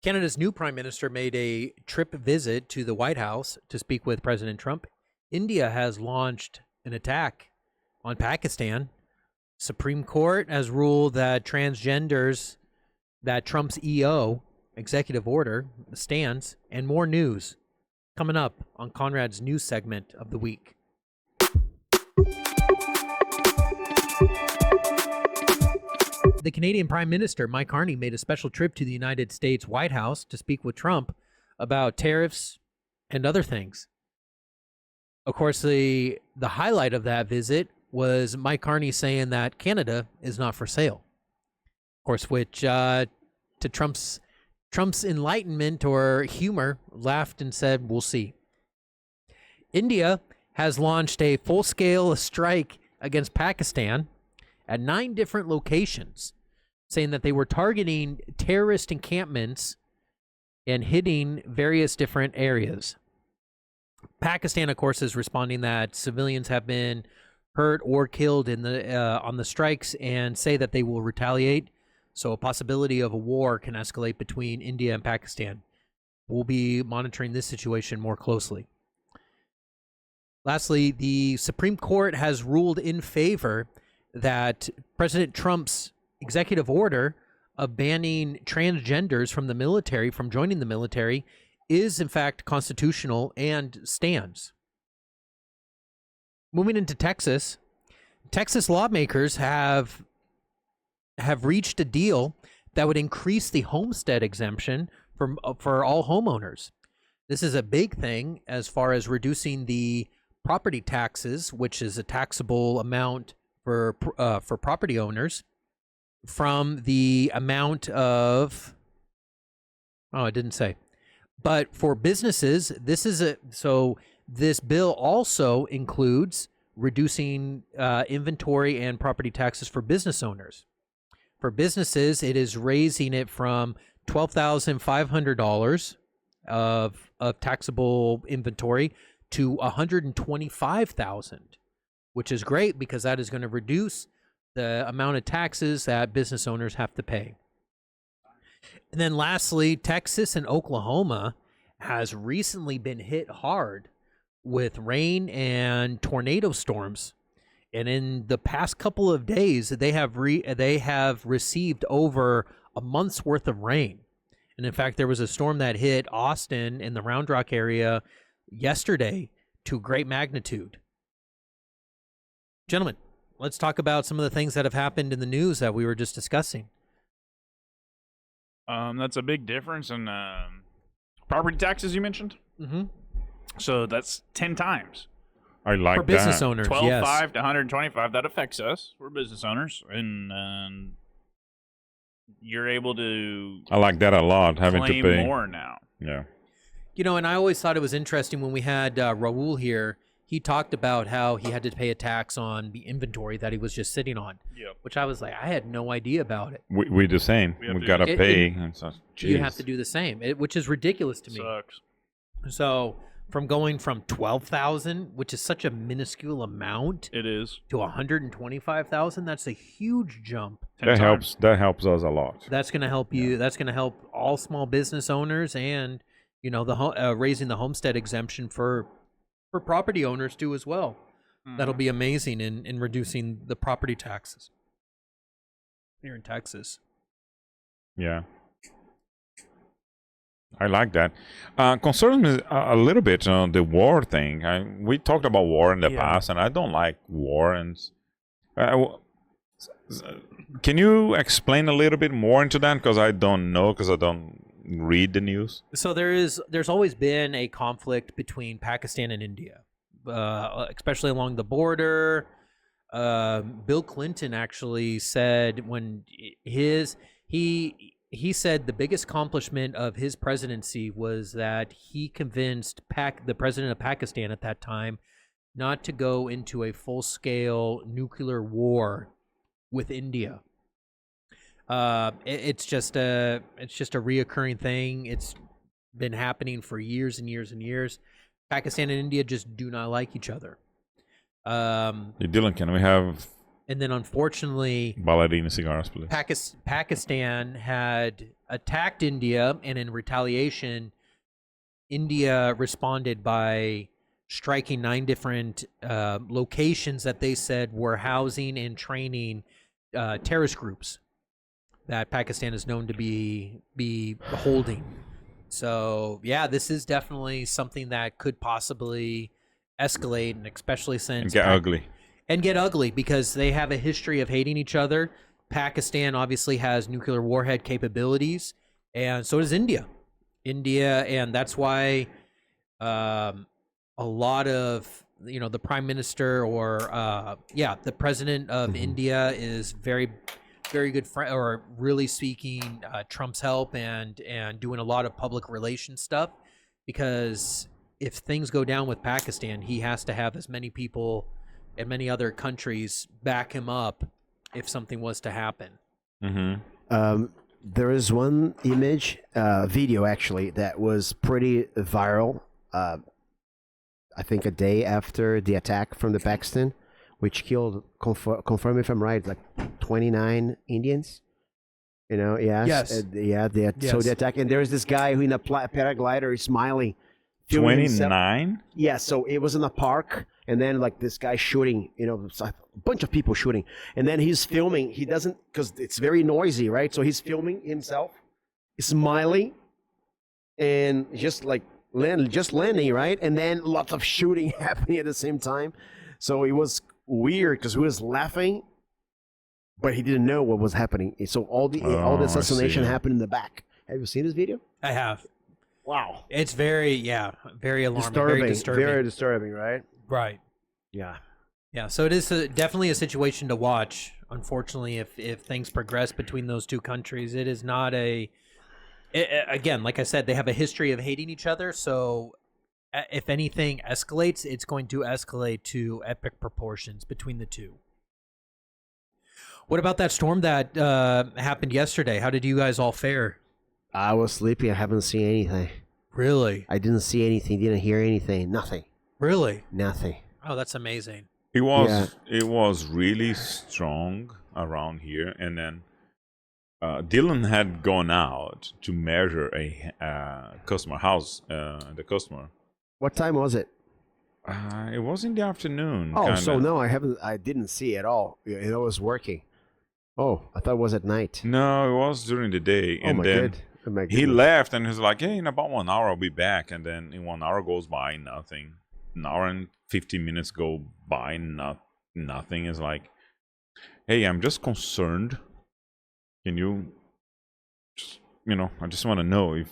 Canada's new prime minister made a trip visit to the White House to speak with President Trump. India has launched an attack on Pakistan. Supreme Court has ruled that transgenders, that Trump's executive order, stands, and more news coming up on Konrad's news segment of the week. The Canadian Prime Minister, Mike Carney, made a special trip to the United States White House to speak with Trump about tariffs and other things. Of course, the highlight of that visit was Mike Carney saying that Canada is not for sale. Of course, which to Trump's enlightenment or humor, laughed and said, "We'll see." India has launched a full-scale strike against Pakistan at 9 different locations, saying that they were targeting terrorist encampments and hitting various different areas. Pakistan, of course, is responding that civilians have been hurt or killed in the on the strikes and say that they will retaliate. So a possibility of a war can escalate between India and Pakistan. We'll be monitoring this situation more closely. Lastly, the Supreme Court has ruled in favor that President Trump's executive order of banning transgenders from the military, from joining the military, is in fact constitutional and stands. Moving into Texas, Texas lawmakers have reached a deal that would increase the Homestead Exemption for all homeowners. This is a big thing as far as reducing the property taxes, which is a taxable amount for property owners, from the amount of, it didn't say. But for businesses, this bill also includes reducing inventory and property taxes for business owners. For businesses, it is raising it from $12,500 of taxable inventory to $125,000, which is great because that is going to reduce the amount of taxes that business owners have to pay. And then lastly, Texas and Oklahoma has recently been hit hard with rain and tornado storms. And in the past couple of days, they have received over a month's worth of rain. And in fact, there was a storm that hit Austin in the Round Rock area yesterday to great magnitude. Gentlemen, let's talk about some of the things that have happened in the news that we were just discussing. That's a big difference in property taxes you mentioned. Mm-hmm. So that's 10 times. I like for business that. owners. 12.5 to 125. That affects us. We're business owners, and you're able to. I like that a lot. Having to claim pay more now. Yeah. You know, and I always thought it was interesting when we had Raul here. He talked about how he had to pay a tax on the inventory that he was just sitting on. Yep. Which I was like, I had no idea about it. We're the same. We gotta pay. And so, you have to do the same, which is ridiculous to me. Sucks. So from going from 12,000, which is such a minuscule amount, It is. to 125,000, that's a huge jump. 10 That times. helps us a lot. That's going to help you. That's going to help all small business owners, and the raising the homestead exemption for property owners too as well. That'll be amazing in reducing the property taxes here in Texas. Yeah. I like that. Concerns me a little bit on the war thing. We talked about war in the past, and I don't like war. And can you explain a little bit more into that? Because I don't know, because I don't read the news. So there's always been a conflict between Pakistan and India, especially along the border. Bill Clinton actually said when he said the biggest accomplishment of his presidency was that he convinced the president of Pakistan at that time not to go into a full-scale nuclear war with India. It's just a reoccurring thing. It's been happening for years and years and years. Pakistan and India just do not like each other. Dylan, can we have And then unfortunately, Ballerina cigars, please. Pakistan had attacked India, and in retaliation, India responded by striking 9 different locations that they said were housing and training terrorist groups that Pakistan is known to be holding. So yeah, this is definitely something that could possibly escalate, and especially since And get ugly because they have a history of hating each other. Pakistan obviously has nuclear warhead capabilities, and so does India. And that's why a lot of the prime minister or the president of India is very good friend, or really seeking Trump's help and doing a lot of public relations stuff, because if things go down with Pakistan, he has to have as many people and many other countries back him up if something was to happen. There is one video actually, that was pretty viral. I think a day after the attack from the Pakistan, which killed, confirm if I'm right, like 29 Indians. Yes. So the attack, and there's this guy who in a paraglider is smiling. 29? Yeah, so it was in a park, and then like this guy shooting, it's like a bunch of people shooting, and then he's filming. He doesn't, because it's very noisy, right? So he's filming himself, smiling, and just landing, right? And then lots of shooting happening at the same time. So it was weird because he was laughing, but he didn't know what was happening. So all the assassination happened in the back. Have you seen this video? I have. Wow. It's very alarming, very disturbing. Very disturbing, right? Right. Yeah. Yeah, so it is definitely a situation to watch. Unfortunately, if things progress between those two countries, it is not again, like I said, they have a history of hating each other, so if anything escalates, it's going to escalate to epic proportions between the two. What about that storm that happened yesterday? How did you guys all fare? I was sleepy. I haven't seen anything. Really? I didn't see anything, didn't hear anything, nothing. Really? Nothing. Oh, that's amazing. It was really strong around here, and then Dylan had gone out to measure a customer house, the customer. What time was it? It was in the afternoon. Oh, kinda. so no, I didn't see it at all. It was working. Oh, I thought it was at night. No, it was during the day. Oh, and my then God. He left and he's like, hey, in about 1 hour I'll be back. And then in 1 hour goes by, nothing. An hour and 15 minutes go by, nothing. Is like, hey, I'm just concerned. Can you just, I just want to know if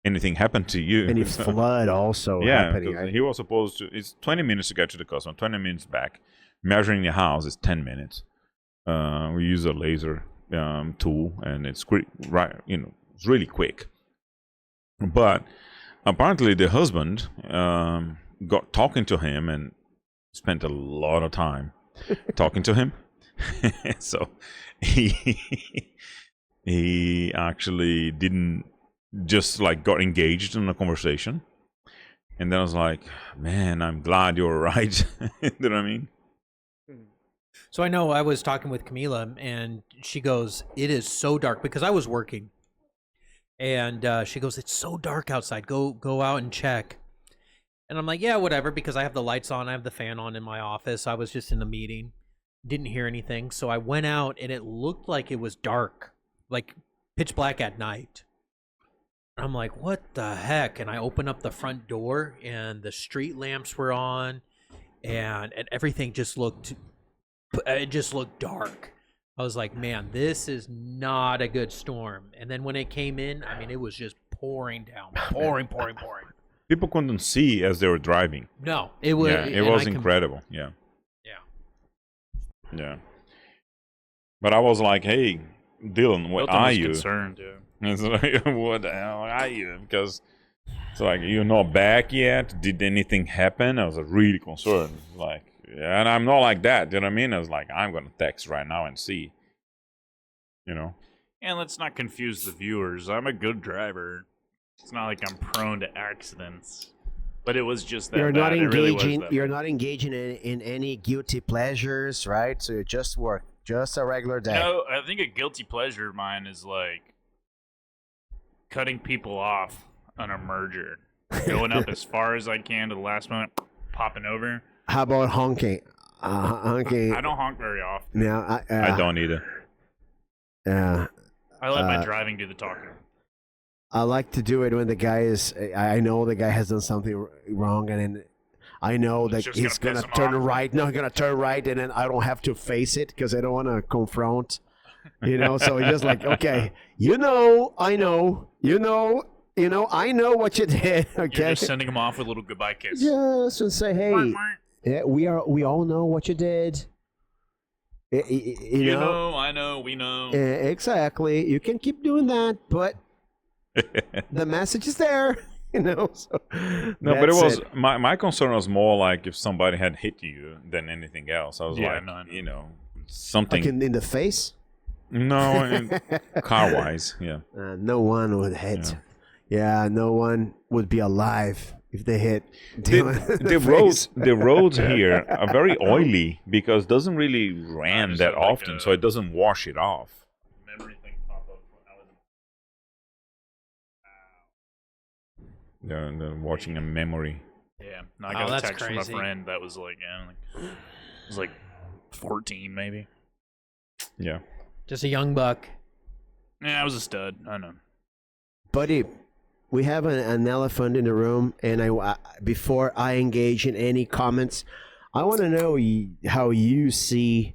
anything happened to you. And it's flood also happening. Right? He was supposed to, it's 20 minutes to get to the customer, 20 minutes back. Measuring the house is 10 minutes. We use a laser tool, and it's quick, right? It's really quick. But apparently, the husband got talking to him and spent a lot of time talking to him. So he actually didn't just got engaged in a conversation. And then I was like, man, I'm glad you're right. You know what I mean? So I know I was talking with Camila, and she goes, it is so dark, because I was working. And she goes, it's so dark outside. Go out and check. And I'm like, yeah, whatever, because I have the lights on. I have the fan on in my office. I was just in a meeting. Didn't hear anything. So I went out, and it looked like it was dark, like pitch black at night. I'm like, what the heck? And I open up the front door, and the street lamps were on, and everything just looked dark. I was like, man, this is not a good storm. And then when it came in, I mean, it was just pouring down, pouring. People couldn't see as they were driving. No, it was. Yeah, it was incredible. Yeah. But I was like, hey, Dylan, what are you? Concerned, yeah. It's like, what the hell are you? Because it's like, you're not back yet. Did anything happen? I was really concerned. Like, yeah, and I'm not like that. You know what I mean? I was like, I'm gonna text right now and see. And let's not confuse the viewers. I'm a good driver. It's not like I'm prone to accidents. But it was just that You're not bad. It really was engaging. that You're bad. not engaging in any guilty pleasures, right? So you just work, just a regular day. No, I think a guilty pleasure of mine is like cutting people off on a merger, going up as far as I can to the last moment, popping over. How about honking? Honking. I don't honk very often. No, I don't either. Yeah. I let my driving do the talking. I like to do it when the guy is. I know the guy has done something wrong, and then I know that just he's gonna gonna piss him turn off. right. No, he's gonna turn right, and then I don't have to face it because I don't want to confront. So it's just like, okay, I know, I know what you did. Okay, You're just sending them off with a little goodbye kiss. just and say, hey, yeah, we all know what you did. You know, I know, we know. Exactly. You can keep doing that, but the message is there. So No, but it that's was my concern was more like if somebody had hit you than anything else. I was Yeah, like, no, I know. something. like in the face. No, car wise, yeah. No one would hit. Yeah, no one would be alive if they hit. The roads here are very oily because it doesn't really rain just that had, like, often, so it doesn't wash it off. Memory thing pop up when I was They're watching a memory. Yeah, no, I got a that's text from crazy. a friend that was like, it was like 14 maybe. Yeah. Just a young buck. Yeah, I was a stud. I know. Buddy, we have an elephant in the room, and before I engage in any comments, I want to know how you see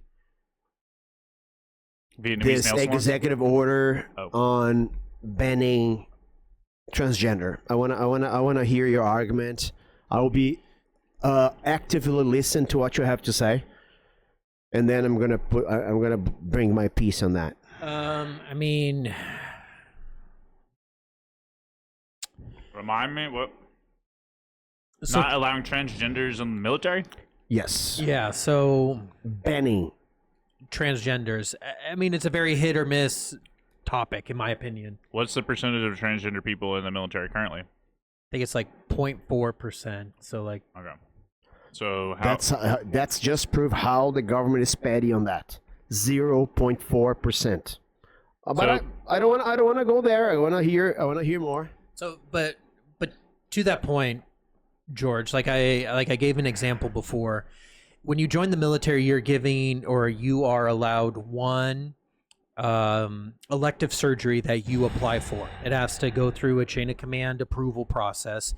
Vietnamese this nail salon? executive order Oh. on banning transgender. I want to hear your argument. I will be actively listen to what you have to say, and then I'm gonna bring my piece on that. I mean, Remind me what? so Not allowing transgenders in the military? Yes, yeah, so banning. transgenders. I mean, it's a very hit or miss topic, in my opinion. What's the percentage of transgender people in the military currently? I think it's like 0.4%. So like, Okay. So how? That's just prove how the government is petty on that. 0.4%. But So- I don't want to go there. I want to hear more. so, but to that point, George, like I gave an example before. When you join the military, you're giving or you are allowed one elective surgery that you apply for. It has to go through a chain of command approval process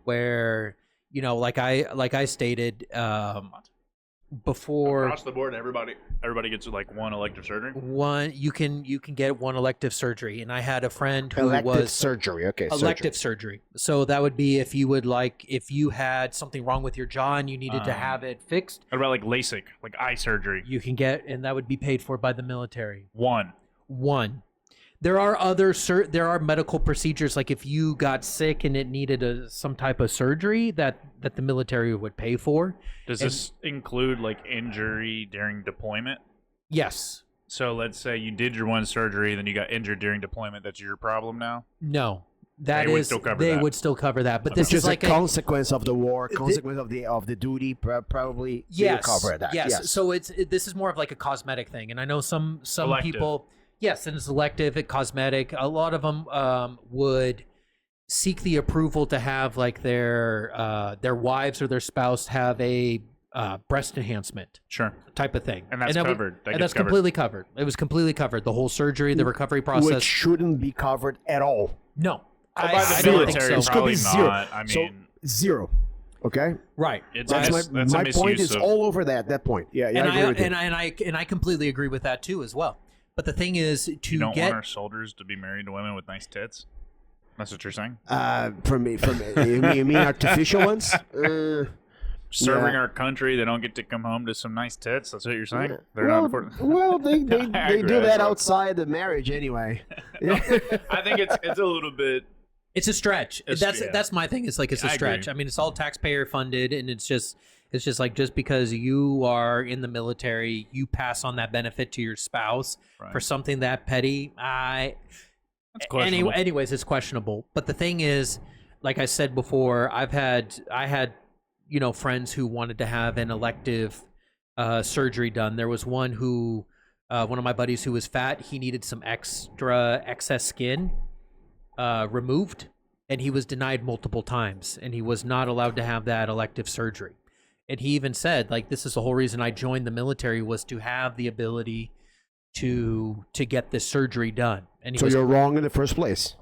where, like I stated before, Across the board, everybody gets like one elective surgery. you can get one elective surgery. And I had a friend who Elective was surgery. Okay, elective surgery. So that would be if you had something wrong with your jaw and you needed to have it fixed, What about like LASIK, like eye surgery? you can get, and that would be paid for by the military. One. There are there are medical procedures, like if you got sick and it needed some type of surgery that the military would pay for. Does this include like injury during deployment? Yes. So let's say you did your one surgery, then you got injured during deployment. That's your problem now. No. That They would is still cover they that. would still cover that. But Okay. this Just is like a consequence of the war, consequence of the duty. Probably yes, will cover that. yes. So this is more of like a cosmetic thing, and I know some Elective. people. Yes, and it's elective, it's cosmetic. A lot of them would seek the approval to have like their wives or their spouse have a breast enhancement Sure. type of thing, And that's that would- covered. That and gets that's completely covered. It was completely covered. The whole surgery, the recovery process. Which shouldn't be covered at all. No, By I the don't think military, so. It's gonna probably be zero. not. I mean, So zero. Okay, Right. it's that's a my point. misuse Is of- all over that point. Yeah, And I agree with you. I completely agree with that too as well. But the thing is, to You don't get want our soldiers to be married to women with nice tits. That's what you're saying. From you mean artificial ones? Serving Yeah. our country, they don't get to come home to some nice tits. That's what you're saying. They're well, not important. well, they I agree, do that bro. outside the marriage anyway. I think it's a little bit. it's a stretch. It's- yeah. That's my thing. It's like it's a I agree. stretch. I mean, it's all taxpayer funded, and it's just like just because you are in the military, you pass on that benefit to your spouse Right. for something that petty. That's questionable. Anyways, it's questionable. But the thing is, like I said before, I had friends who wanted to have an elective surgery done. There was one of my buddies who was fat. He needed some excess skin removed, and he was denied multiple times, and he was not allowed to have that elective surgery. And he even said, like, this is the whole reason I joined the military, was to have the ability to get this surgery done. And So you're wrong in the first place.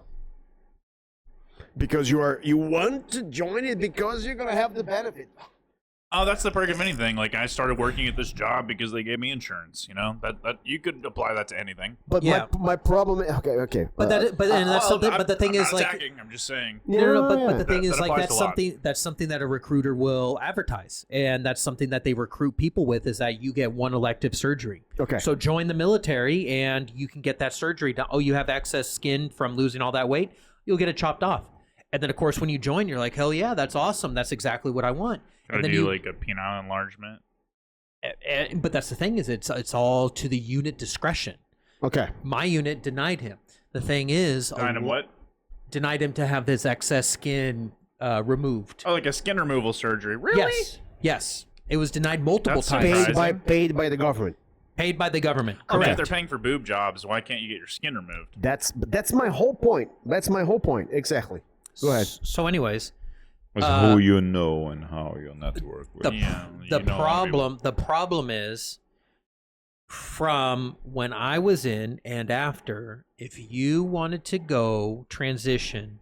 Because you want to join it because you're gonna have the benefit. Oh, that's the perk of anything. Like, I started working at this job because they gave me insurance. You know, that you could apply that to anything. But Yeah. my problem is okay. But that's something. But the thing I'm is, not like, attacking, I'm just saying. no, but the thing That is, like, applies a lot. that's something that a recruiter will advertise, and that's something that they recruit people with, is that you get one elective surgery. Okay. So join the military, and you can get that surgery done. Oh, you have excess skin from losing all that weight, you'll get it chopped off. And then, of course, when you join, you're like, hell yeah, that's awesome. That's exactly what I want. Gotta And then do like a penile enlargement. but that's the thing, is it's all to the unit discretion. Okay. My unit denied him. The thing is, Kind of what? denied him to have this excess skin removed. Oh, like a skin removal surgery. Really? Yes. It was denied multiple That's times. surprising. Paid by the government. Paid by the government. I mean, if Correct. they're paying for boob jobs, why can't you get your skin removed? That's my whole point. That's my whole point. Exactly. Go ahead. So, anyways, It's who you know and how you network with. the problem is, from when I was in and after, if you wanted to go transition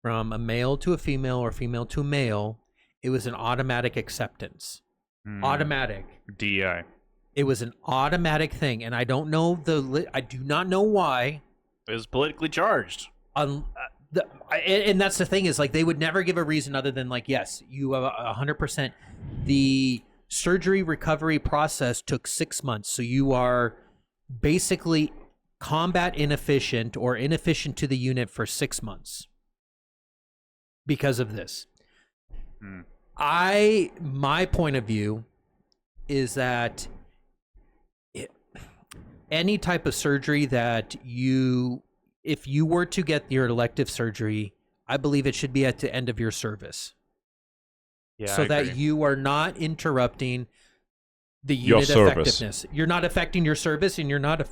from a male to a female or female to a male, it was an automatic acceptance. Automatic. DI. It was an automatic thing, and I don't know I do not know why. It was politically charged. And that's the thing, is, like, they would never give a reason other than, like, yes, you have 100%. The surgery recovery process took 6 months, so you are basically combat inefficient or inefficient to the unit for 6 months because of this. My point of view is that any type of surgery that if you were to get your elective surgery, I believe it should be at the end of your service. Yeah, So I that agree. you are not interrupting the Your unit service. effectiveness. You're not affecting your service, and you're not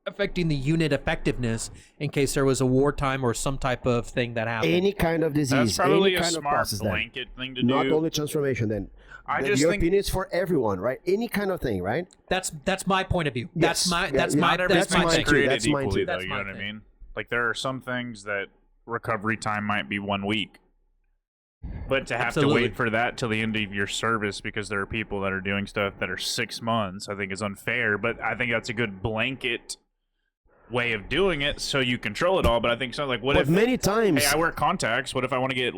affecting the unit effectiveness in case there was a wartime or some type of thing that happened. Any kind of disease. That's probably any a kind of smart process then. blanket thing to Not do. only transformation then. I The just think European is for everyone, right? Any kind of thing, right? That's my point of view. That's Yes. my Yeah, that's yeah. my not that's everything's my mine thing. too. created That's mine equally, too. though. That's You know my what I thing. mean? Like, there are some things that recovery time might be 1 week. But to have Absolutely. to wait for that till the end of your service because there are people that are doing stuff that are 6 months, I think is unfair. But I think that's a good blanket way of doing it so you control it all. But I think something like, what But if, many times, hey, I wear contacts. What if I want to get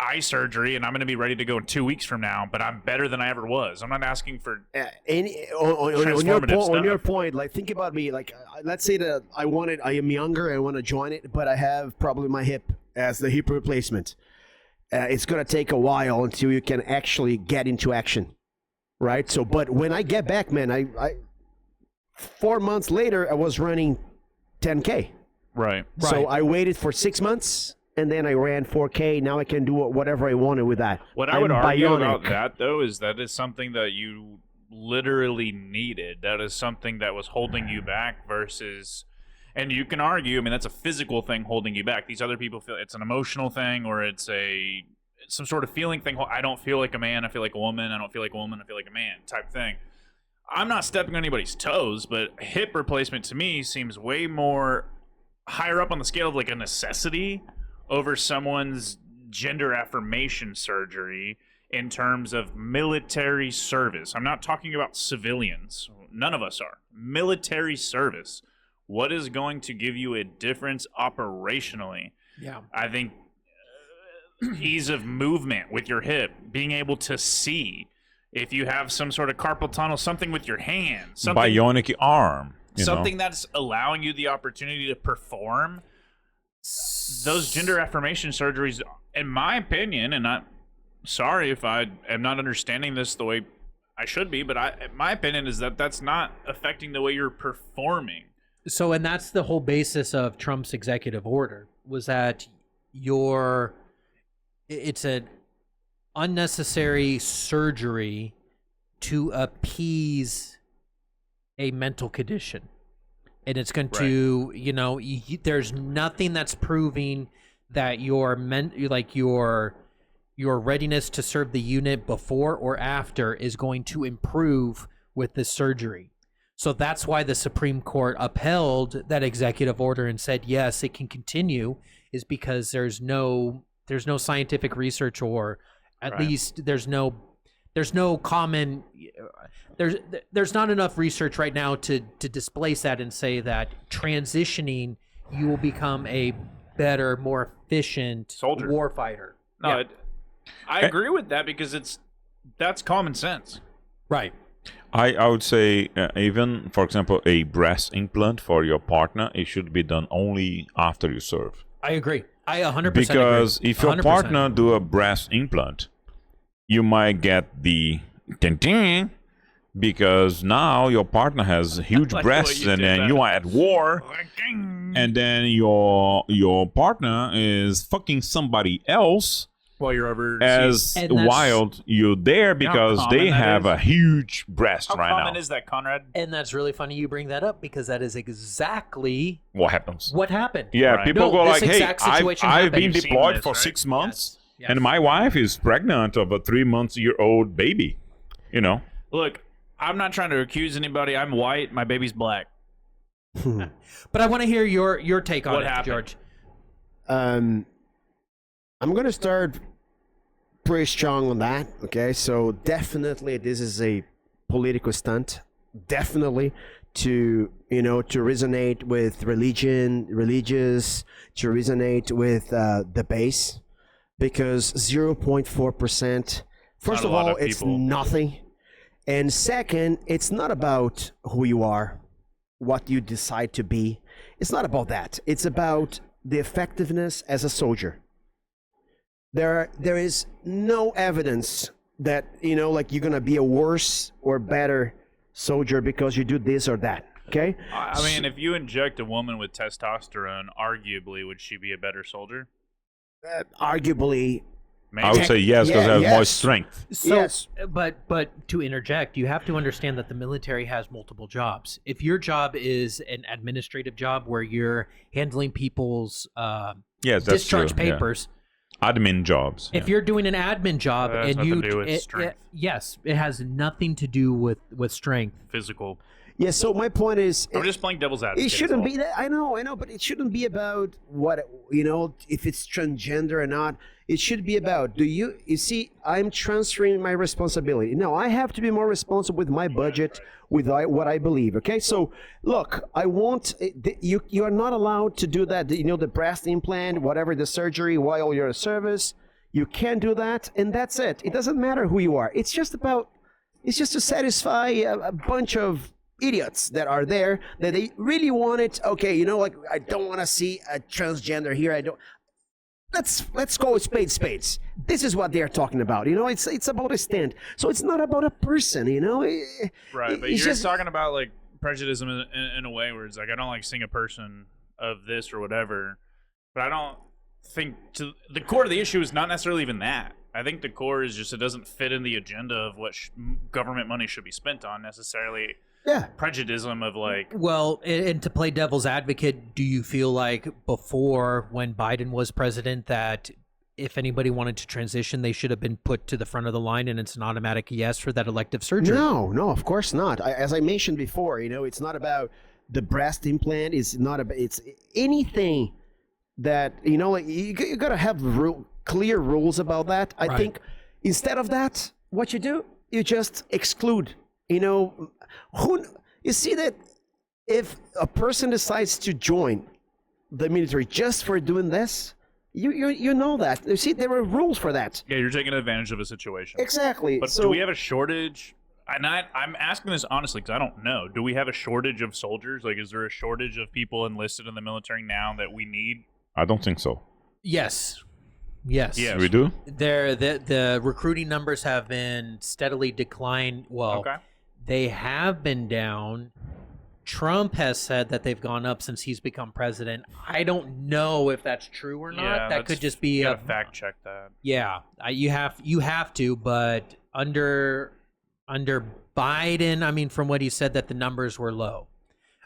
eye surgery and I'm going to be ready to go in 2 weeks from now, but I'm better than I ever was? I'm not asking for on Transformative your stuff. point, like, think about me. Like, let's say that I am younger, I want to join it, but I have probably my hip as the hip replacement. It's gonna take a while until you can actually get into action, right? So, but when I get back, man, I 4 months later, I was running 10K. right. So I waited for 6 months, and then I ran 4K. Now I can do whatever I wanted with that. What I would I'm argue bionic. about that, though, is that is something that you literally needed. That is something that was holding you back versus, and you can argue, I mean, that's a physical thing holding you back. These other people feel it's an emotional thing, or it's some sort of feeling thing. I don't feel like a man, I feel like a woman. I don't feel like a woman, I feel like a man type thing. I'm not stepping on anybody's toes, but hip replacement to me seems way more higher up on the scale of like a necessity over someone's gender affirmation surgery in terms of military service. I'm not talking about civilians. None of us are. Military service. What is going to give you a difference operationally? Yeah. I think ease of movement with your hip, being able to see. If you have some sort of carpal tunnel, something with your hand, something, Bionic arm. something that's allowing you the opportunity to perform. Those gender affirmation surgeries, in my opinion, and I'm sorry if I am not understanding this the way I should be, but my opinion is that that's not affecting the way you're performing. So, and that's the whole basis of Trump's executive order, was that it's an unnecessary surgery to appease a mental condition. And it's going to, you know, there's nothing that's proving that your readiness to serve the unit before or after is going to improve with this surgery. So that's why the Supreme Court upheld that executive order and said, yes, it can continue, is because there's no scientific research, or at least there's not enough research right now to displace that and say that transitioning, you will become a better, more efficient soldier, warfighter. No, I agree with that because that's common sense. Right. I would say even, for example, a breast implant for your partner, it should be done only after you serve. I agree. I 100% because agree. if your 100%. partner do a breast implant, you might get the ting-ting, because now your partner has huge like breasts, and then you are at war, and then your partner is fucking somebody else while you're over as wild you're there because they have a huge breast right now. How common is that, Konrad? And that's really funny you bring that up, because that is exactly what happens. What happened. Yeah, Right. people No, go this like, hey, exact situation I've happened. been You've seen deployed this, for right? 6 months, Yes. and my wife is pregnant of a 3-month-old baby. You know? Look, I'm not trying to accuse anybody. I'm white. My baby's black. But I want to hear your take on What it, happened? George. I'm gonna start pretty strong on that. Okay, so definitely this is a political stunt. Definitely to resonate with religious, to resonate with the base, because 0.4%. First of all, it's nothing, and second, it's not about who you are, what you decide to be. It's not about that. It's about the effectiveness as a soldier. There is no evidence that like you're gonna be a worse or better soldier because you do this or that. Okay. I mean, if you inject a woman with testosterone, arguably, would she be a better soldier? Arguably. Maybe. I would say yes, because it has more yes. strength. So, Yes. but to interject, you have to understand that the military has multiple jobs. If your job is an administrative job where you're handling people's Yes, that's discharge true. Yeah. papers, Admin jobs. if you're doing an admin job That has and nothing to do with strength. yes, it has nothing to do with strength. Physical. Yeah. So my point is, I'm just playing devil's advocate. it shouldn't is all. be that. I know, but it shouldn't be about what if it's transgender or not. It should be about, you see, I'm transferring my responsibility. No, I have to be more responsible with my budget, with what I believe. Okay, so look, I want you are not allowed to do that. The breast implant, whatever the surgery, while you're in service, you can't do that, and that's it. It doesn't matter who you are. It's just to satisfy a bunch of idiots that are there, that they really want it. Okay, like, I don't want to see a transgender here. I don't. Let's go with spades. This is what they're talking about. It's about a stand. So it's not about a person. Right, but you're talking about like prejudice in a way where it's like, I don't like seeing a person of this or whatever, but I don't think the core of the issue is not necessarily even that. I think the core is just it doesn't fit in the agenda of what government money should be spent on necessarily. Yeah. Prejudice of like. Well, and to play devil's advocate, do you feel like before, when Biden was president, that if anybody wanted to transition, they should have been put to the front of the line and it's an automatic yes for that elective surgery? No, of course not. As I mentioned before, it's not about the breast implant. It's not about, it's anything that, like, you got to have clear rules about that. I think instead of that, what you do, you just exclude, you see that if a person decides to join the military just for doing this, you know that. You see, there are rules for that. Yeah, you're taking advantage of a situation. Exactly. But so, do we have a shortage? And I'm asking this honestly because I don't know. Do we have a shortage of soldiers? Like, is there a shortage of people enlisted in the military now that we need? I don't think so. Yes. Yes. We do? The recruiting numbers have been steadily declined. Well, Okay. they have been down Trump has said that they've gone up since he's become president. I don't know if that's true or not. Yeah, that could just be you a gotta fact check that. yeah. You have to, but under Biden, I mean, from what he said, that the numbers were low.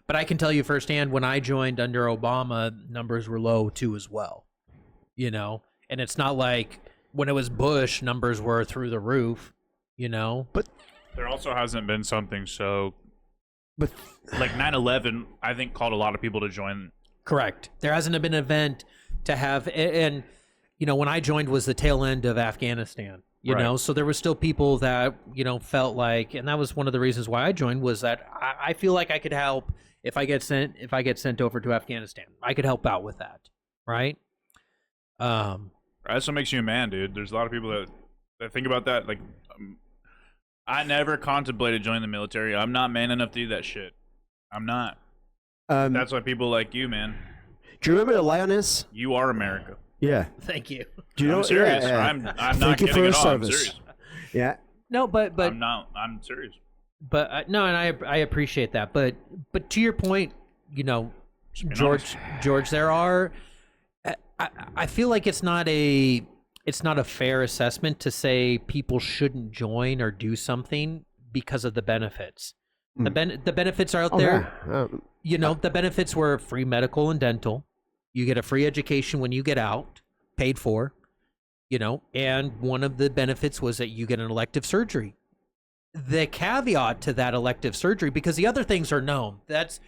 But I can tell you firsthand, when I joined under Obama, numbers were low too as well. You know, and it's not like when it was Bush, numbers were through the roof. You know, But There also hasn't been something so but like 9/11. I think called a lot of people to join. correct. There hasn't been an event to have, and you know, when I joined was the tail end of Afghanistan. You Right. know, so there were still people that, you know, felt like, and that was one of the reasons why I joined, was that I feel like I could help if I get sent over to Afghanistan. I could help out with that, right? That's what makes you a man, dude. There's a lot of people that think about that. Like, I never contemplated joining the military. I'm not man enough to do that shit. I'm not. That's why people like you, man. do you remember the lioness? You are America. Yeah. Thank you. Do you know? I'm serious. Yeah, yeah. I'm not Thank you kidding for your at all. I'm service. serious. Yeah. No, but I'm not. I'm serious. But no, and I appreciate that. But to your point, you know, being George, there are. I feel like it's not a fair assessment to say people shouldn't join or do something because of the benefits. The benefits are out there. Yeah. You know, the benefits were free medical and dental. You get a free education when you get out, paid for. You know, and one of the benefits was that you get an elective surgery. The caveat to that elective surgery, because the other things are known. That's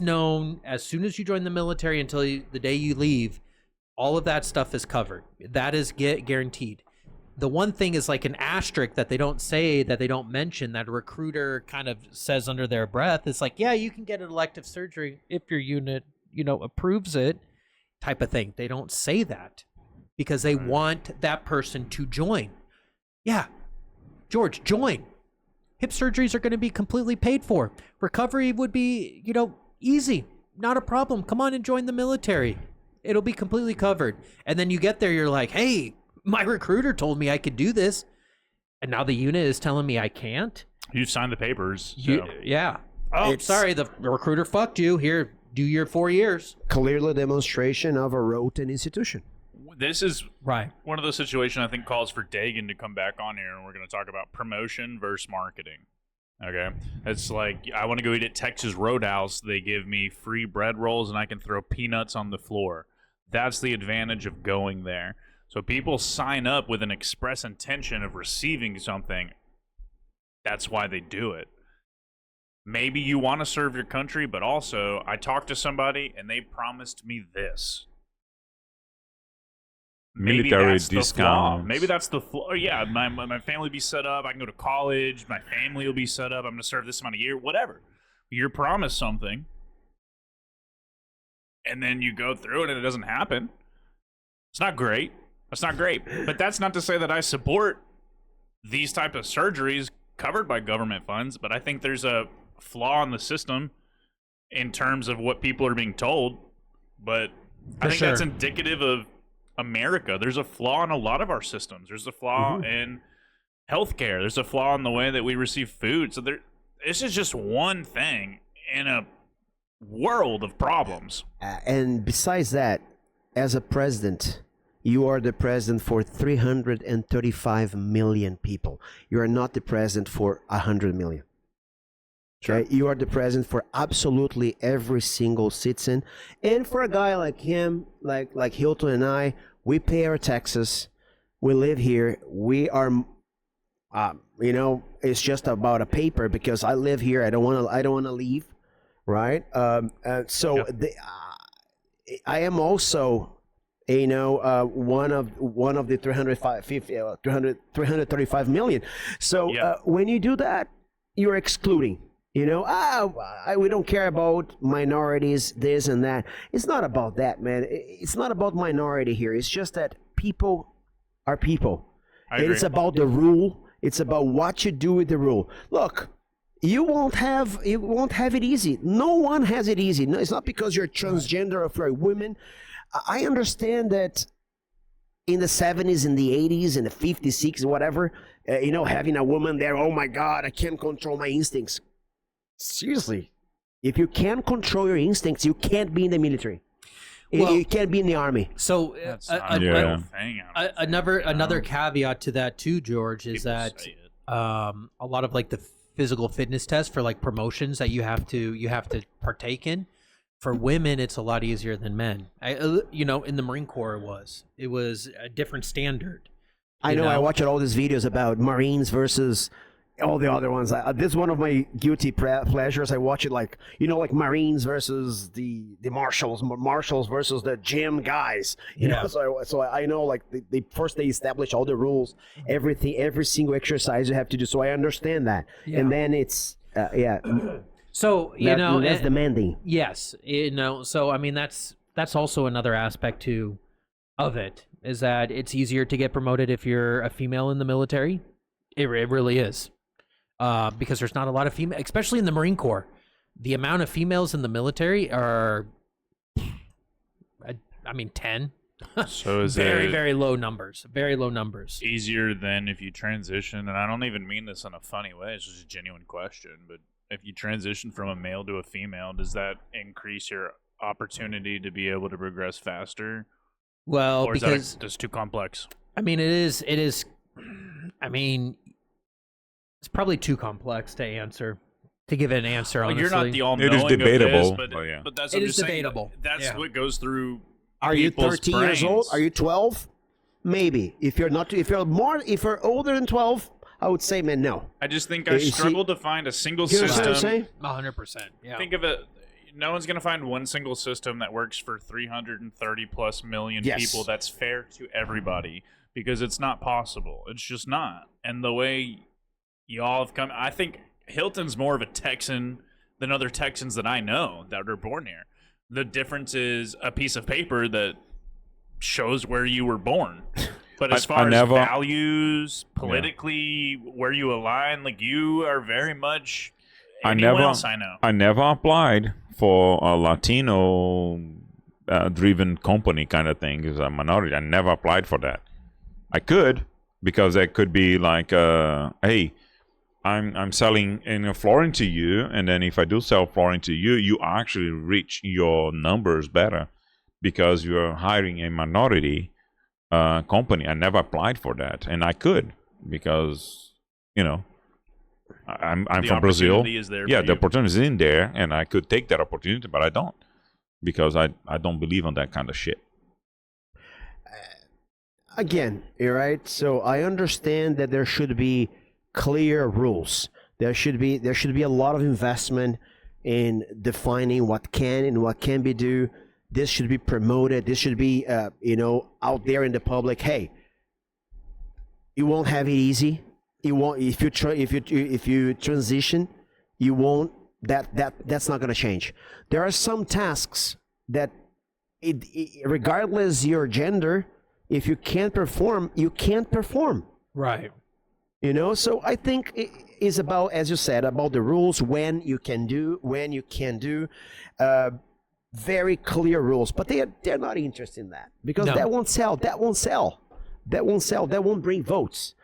known as soon as you join the military until the day you leave. All of that stuff is covered. That is guaranteed. The one thing is like an asterisk that they don't say, that they don't mention, that a recruiter kind of says under their breath. It's like, yeah, you can get an elective surgery if your unit, you know, approves it, type of thing. They don't say that because they want that person to join. Yeah, George, join. Hip surgeries are going to be completely paid for. Recovery would be, you know, easy. Not a problem. Come on and join the military. It'll be completely covered. And then you get there, you're like, hey, my recruiter told me I could do this. And now the unit is telling me I can't. You signed the papers. So. Yeah. Oh, sorry. The recruiter fucked you. Here, do your 4 years. Clearly demonstration of a rotten institution. This is Right. one of those situations I think calls for Dagan to come back on here, and we're going to talk about promotion versus marketing. Okay, it's like I want to go eat at Texas Roadhouse. They give me free bread rolls, and I can throw peanuts on the floor. That's the advantage of going there. So people sign up with an express intention of receiving something. That's why they do it. Maybe you want to serve your country, but also I talked to somebody and they promised me this. Maybe Military that's the flaw. discounts. Maybe that's the flaw. Yeah, my family will be set up. I can go to college. My family will be set up. I'm going to serve this amount of year, whatever. You're promised something, and then you go through it and it doesn't happen. It's not great. That's not great. But that's not to say that I support these type of surgeries covered by government funds, but I think there's a flaw in the system in terms of what people are being told. But I think that's indicative of America. There's a flaw in a lot of our systems. There's a flaw in healthcare. There's a flaw in the way that we receive food. So this is just one thing in a world of problems. And besides that, as a president, you are the president for 335 million people. You are not the president for 100 million. Okay? You are the president for absolutely every single citizen. And for a guy like him, like Hilton and I, we pay our taxes. We live here. We are, you know, it's just about a paper because I live here. I don't want to leave, right? So I am also, you know, one of the 335 million. So when you do that, you're excluding. You know, we don't care about minorities, this and that. It's not about that, man. It's not about minority here. It's just that people are people. And it's about the rule. It's about what you do with the rule. Look, you won't have it easy. No one has it easy. No, it's not because you're transgender or if you're a woman. I understand that in the 70s, in the 80s, in the 50s, 60s, whatever, you know, having a woman there, oh my God, I can't control my instincts. Seriously, If you can't control your instincts, you can't be in the military. You can't be in the army. So That's not a real thing. another caveat to that too, George, is People that say it. a lot of like the physical fitness tests for like promotions that you have to partake in. For women, it's a lot easier than men. In the Marine Corps, it was a different standard. I know. I watched all these videos about Marines versus all the other ones. This is one of my guilty pleasures. I watch it like Marines versus the Marshals versus the gym guys. You know, so I know like they establish all the rules, everything, every single exercise you have to do. So I understand that, and then it's So that's demanding. Yes, So I mean, that's also another aspect too of it, is that it's easier to get promoted if you're a female in the military. It really is, because there's not a lot of female, especially in the Marine Corps. The amount of females in the military are, 10. So is very, it very low numbers. Very low numbers. easier than if you transition? And I don't even mean this in a funny way. It's just a genuine question. But if you transition from a male to a female, does that increase your opportunity to be able to progress faster? Well, Or is because that just too complex? I mean, it is. I mean, it's probably too complex to answer. To give an answer, Well, honestly. you're not the all-knowing It is debatable, of this, but yeah. but that's It what I'm is just saying. debatable. That's Yeah. what goes through. Are you people's 13 years old? brains. Are you 12? Maybe. If you're older than 12, I would say, man, no. I just think You I see- struggle to find a single You understand what I'm system. saying? 100%. Yeah. Think of it. No one's going to find one single system that works for 330 plus million Yes. people that's fair to everybody, because it's not possible. It's just not. And the way y'all have come, I think Hilton's more of a Texan than other Texans that I know that are born here. The difference is a piece of paper that shows where you were born. But as far as values, politically, where you align, like you are very much anyone else I know. I never applied for a Latino driven company kind of thing as a minority. I never applied for that. I could, because that could be like, hey, I'm selling flooring to you, and then if I do sell flooring to you, you actually reach your numbers better because you're hiring a minority company. I never applied for that, and I could, because I'm from Brazil. Opportunity is there. Yeah, for the you. opportunity is in there, and I could take that opportunity, but I don't, because I don't believe on that kind of shit. Again, you're right. So I understand that there should be clear rules. There should be a lot of investment in defining what can and what can be do. This should be promoted. This should be out there in the public. Hey, you won't have it easy. You won't if you transition. You won't. That's not going to change. There are some tasks that, regardless your gender, if you can't perform, you can't perform. Right. So I think it is about, as you said, about the rules, when you can do, when you can't do, very clear rules. But they're not interested in that, because No. that won't sell. That won't sell. That won't sell. That won't bring votes.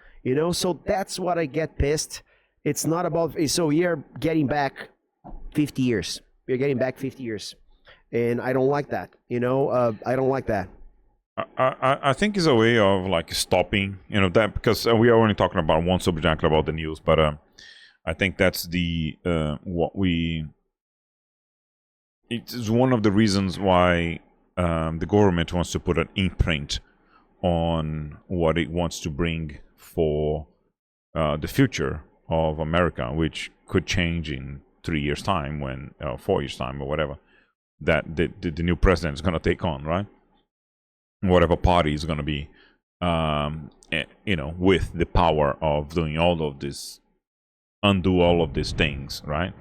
So that's what I get pissed. It's not about. So you're getting back 50 years. You're getting back 50 years, and I don't like that. I don't like that. I think it's a way of like stopping, that, because we are only talking about one subject about the news, but I think that's the it is one of the reasons why the government wants to put an imprint on what it wants to bring for the future of America, which could change in 3 years' time, 4 years' time, or whatever that the new president is going to take on, right? Whatever party is going to be, with the power of doing all of this, undo all of these things, right?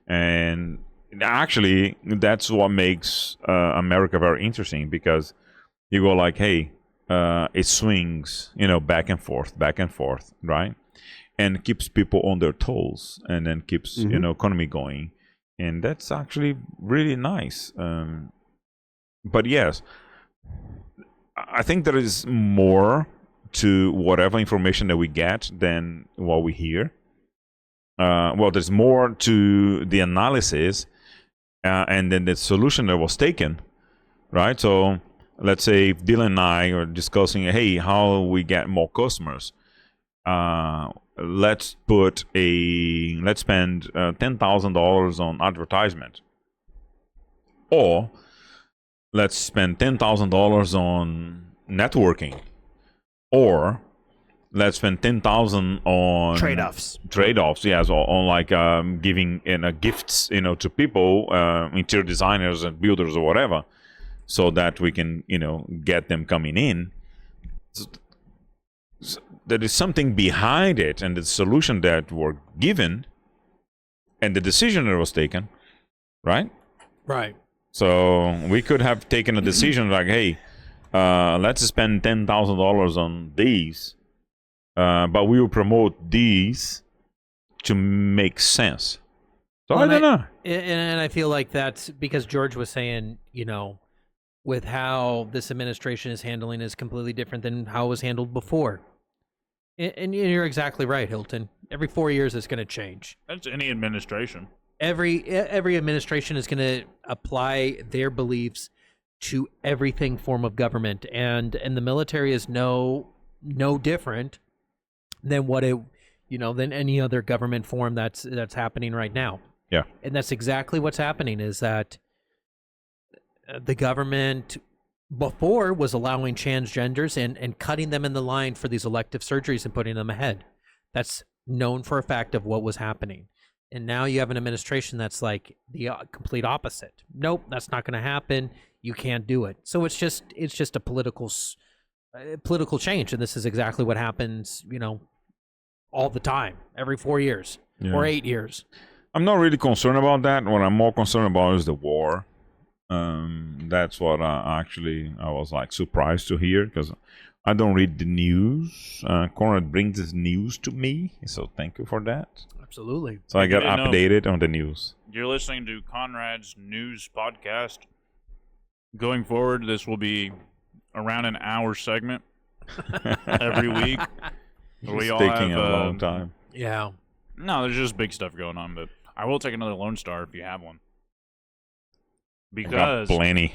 And actually, that's what makes America very interesting, because you go like, hey, it swings, back and forth, right? And keeps people on their toes, and then keeps, economy going. And that's actually really nice. But yes, I think there is more to whatever information that we get than what we hear. There's more to the analysis and then the solution that was taken, right? So let's say if Dylan and I are discussing, hey, how we get more customers. Let's spend $10,000 on advertisement, or let's spend $10,000 on networking, or let's spend $10,000 on Trade-offs. Yes, on like giving gifts, to people, interior designers and builders or whatever, so that we can, get them coming in. So there is something behind it, and the solution that were given, and the decision that was taken, right? Right. So we could have taken a decision like, hey, let's spend $10,000 on these, but we will promote these to make sense. So Well, I don't know. And I feel like that's because George was saying, with how this administration is handling is completely different than how it was handled before. And you're exactly right, Hilton. Every 4 years it's going to change. That's any administration. Every administration is going to apply their beliefs to everything form of government, and the military is no different than what it than any other government form that's happening right now. Yeah. And that's exactly what's happening, is that the government before was allowing transgenders and cutting them in the line for these elective surgeries and putting them ahead. That's known for a fact of what was happening. And now you have an administration that's like the complete opposite. Nope, that's not going to happen. You can't do it. So it's just a political change, and this is exactly what happens, all the time, every 4 years or 8 years. I'm not really concerned about that. What I'm more concerned about is the war. That's what I was like surprised to hear, because I don't read the news. Konrad brings his news to me, so thank you for that. Absolutely. So I got didn't know. updated on the news. You're listening to Conrad's news podcast. Going forward, this will be around an hour segment every week. It's taking a long time. Yeah. No, there's just big stuff going on, but I will take another Lone Star if you have one. I got Because, plenty.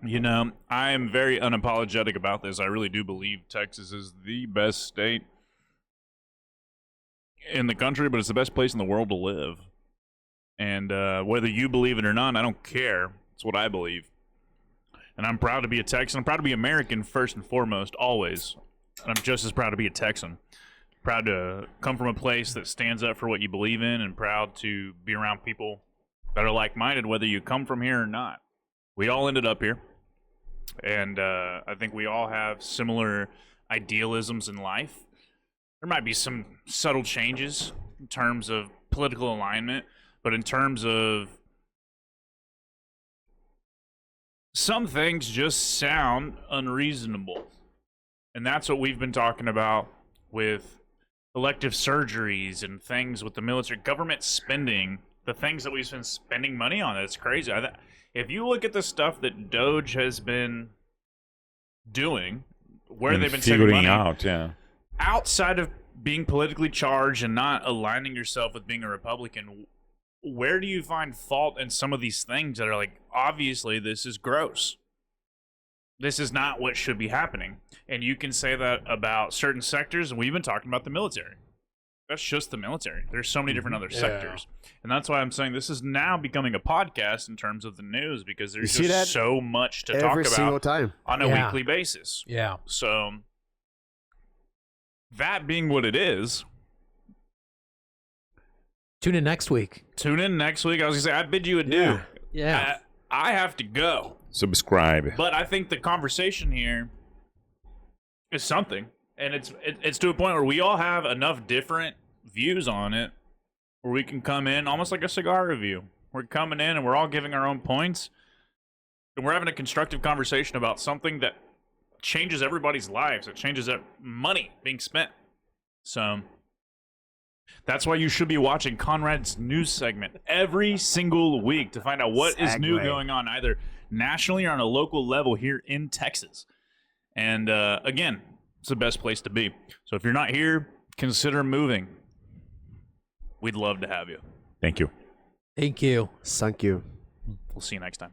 I am very unapologetic about this. I really do believe Texas is the best state in the country, but it's the best place in the world to live. And whether you believe it or not, I don't care. It's what I believe. And I'm proud to be a Texan. I'm proud to be American first and foremost, always. And I'm just as proud to be a Texan. Proud to come from a place that stands up for what you believe in, and proud to be around people that are like-minded, whether you come from here or not. We all ended up here. And I think we all have similar idealisms in life. There might be some subtle changes in terms of political alignment, but in terms of some things just sound unreasonable. And that's what we've been talking about with elective surgeries and things with the military. Government spending, the things that we've been spending money on, it's crazy. If you look at the stuff that Doge has been doing, where they've been saving figuring money, out, yeah. outside of being politically charged and not aligning yourself with being a Republican, where do you find fault in some of these things that are like, obviously this is gross? This is not what should be happening. And you can say that about certain sectors, and we've been talking about the military. That's just the military. There's so many different other sectors. And that's why I'm saying this is now becoming a podcast in terms of the news, because there's just so much to talk every single about time on a weekly basis. Yeah. So that being what it is, Tune in next week. I was going to say, I bid you adieu. Yeah. I have to go. Subscribe. But I think the conversation here is something. And it's to a point where we all have enough different views on it where we can come in almost like a cigar review. We're coming in and we're all giving our own points. And we're having a constructive conversation about something that changes everybody's lives. It changes money being spent. So that's why you should be watching Konrad's news segment every single week to find out what is new going on, either nationally or on a local level here in Texas. And again, it's the best place to be. So if you're not here, consider moving. We'd love to have you. Thank you. Thank you. Thank you. We'll see you next time.